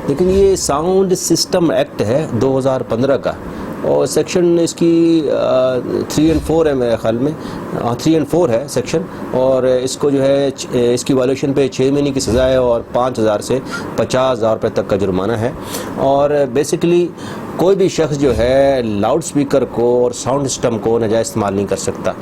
لیکن یہ sound system act ہے 2015 کا، اور سیکشن اس کی 3 اور 4 ہے میرے خیال میں، 3 اور 4 ہے سیکشن، اور اس کو جو ہے اس کی وائلیشن پہ 6 مہینے کی سزا ہے اور 5,000 سے 50,000 روپے تک کا جرمانہ ہے۔ اور بیسیکلی کوئی بھی شخص جو ہے لاؤڈ سپیکر کو اور ساؤنڈ سسٹم کو ناجائز استعمال نہیں کر سکتا۔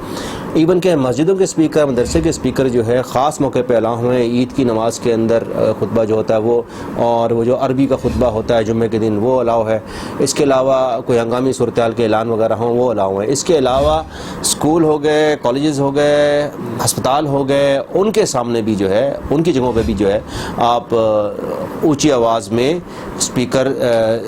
ایون کہ مسجدوں کے سپیکر، مدرسے کے سپیکر جو ہے خاص موقع پہ الاؤ ہوئے، عید کی نماز کے اندر خطبہ جو ہوتا ہے وہ، اور وہ جو عربی کا خطبہ ہوتا ہے جمعے کے دن وہ الاؤ ہے۔ اس کے علاوہ کوئی ہنگامی صورتحال کے اعلان وغیرہ ہوں وہ الاؤ ہیں۔ اس کے علاوہ اسکول ہو گئے، کالجز ہو گئے، ہسپتال ہو گئے، ان کے سامنے بھی جو ہے، ان کی جگہوں پہ بھی جو ہے آپ اونچی آواز میں سپیکر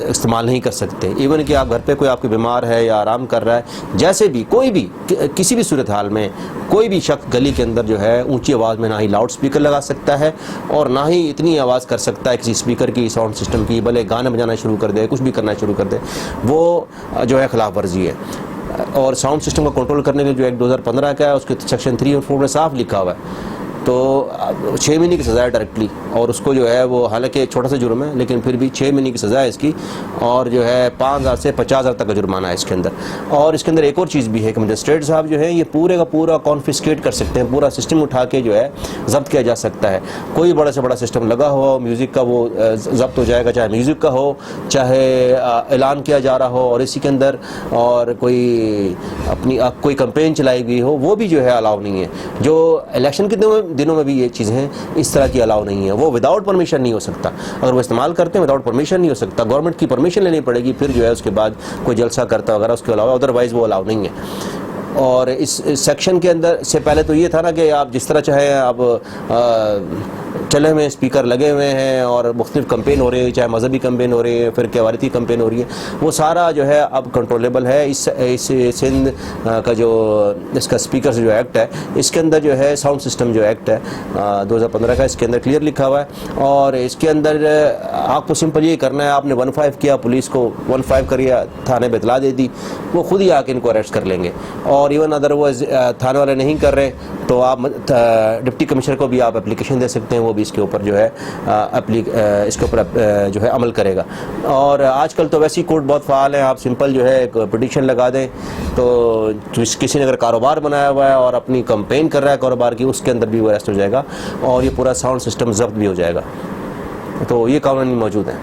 استعمال نہیں کر سکتے۔ ایون کہ آپ گھر پہ کوئی آپ کے بیمار ہے یا آرام کر رہا ہے، جیسے بھی کوئی بھی کسی بھی صورتحال میں کوئی بھی شخص گلی کے اندر جو ہے اونچی آواز میں نہ ہی لاؤڈ سپیکر لگا سکتا ہے اور نہ ہی اتنی آواز کر سکتا ہے کسی سپیکر کی، ساؤنڈ سسٹم کی، بھلے گانے بجانا شروع کر دے، کچھ بھی کرنا شروع کر دے، وہ جو ہے خلاف ورزی ہے۔ اور ساؤنڈ سسٹم کو کنٹرول کرنے کے جو ایک 2015 کا ہے، اس کے سیکشن 3 اور 4 میں صاف لکھا ہوا ہے، تو 6 مہینے کی سزا ہے ڈائریکٹلی، اور اس کو جو ہے وہ حالانکہ چھوٹا سا جرم ہے لیکن پھر بھی 6 مہینے کی سزا ہے اس کی، اور جو ہے 5,000 سے 50,000 تک کا جرمانہ ہے اس کے اندر۔ اور اس کے اندر ایک اور چیز بھی ہے کہ مجسٹریٹ صاحب جو ہے یہ پورے کا پورا کانفسکیٹ کر سکتے ہیں، پورا سسٹم اٹھا کے جو ہے ضبط کیا جا سکتا ہے۔ کوئی بڑا سے بڑا سسٹم لگا ہو میوزک کا، وہ ضبط ہو جائے گا، چاہے میوزک کا ہو، چاہے اعلان کیا جا رہا ہو اور اسی کے اندر اور کوئی اپنی کوئی کمپین چلائی گئی ہو، وہ بھی جو ہے الاؤ نہیں ہے۔ جو الیکشن کے دنوں میں بھی یہ چیزیں ہیں اس طرح کی الاؤ نہیں ہے، وہ وداؤٹ پرمیشن نہیں ہو سکتا۔ اگر وہ استعمال کرتے ہیں وداؤٹ پرمیشن نہیں ہو سکتا، گورنمنٹ کی پرمیشن لینی پڑے گی، پھر جو ہے اس کے بعد کوئی جلسہ کرتا وغیرہ اس کے علاوہ، ادروائز وہ الاؤ نہیں ہے۔ اور اس سیکشن کے اندر سے پہلے تو یہ تھا نا کہ آپ جس طرح چاہے آپ چلے ہوئے اسپیکر لگے ہوئے ہیں اور مختلف کمپین ہو رہی ہے، چاہے مذہبی کمپین ہو رہی ہے، پھر کیوارتی کمپین ہو رہی ہے، وہ سارا جو ہے اب کنٹرولیبل ہے۔ اس سندھ کا جو اس کا اسپیکر جو ایکٹ ہے، اس کے اندر جو ہے ساؤنڈ سسٹم جو ایکٹ ہے 2015 کا، اس کے اندر کلیئر لکھا ہوا ہے، اور اس کے اندر آپ کو سمپل یہ کرنا ہے، آپ نے 15 کیا، پولیس کو 15 کریا، تھانے پہ اطلاع دے دی، وہ خود ہی آ کے ان کو اریسٹ کر لیں گے۔ اور ایون ادروائز تھانے والے نہیں کر رہے تو آپ ڈپٹی کمشنر کو بھی آپ اپلیکیشن دے سکتے ہیں، وہ بھی اس کے اوپر جو ہے اس کے اوپر جو ہے عمل کرے گا۔ اور آج کل تو ویسی کورٹ بہت فعال ہیں، آپ سمپل جو ہے ایک پٹیشن لگا دیں تو کسی نے اگر کاروبار بنایا ہوا ہے اور اپنی کمپین کر رہا ہے کاروبار کی، اس کے اندر بھی وہ اریسٹ ہو جائے گا اور یہ پورا ساؤنڈ سسٹم ضبط بھی ہو جائے گا۔ تو یہ قوانین موجود ہیں۔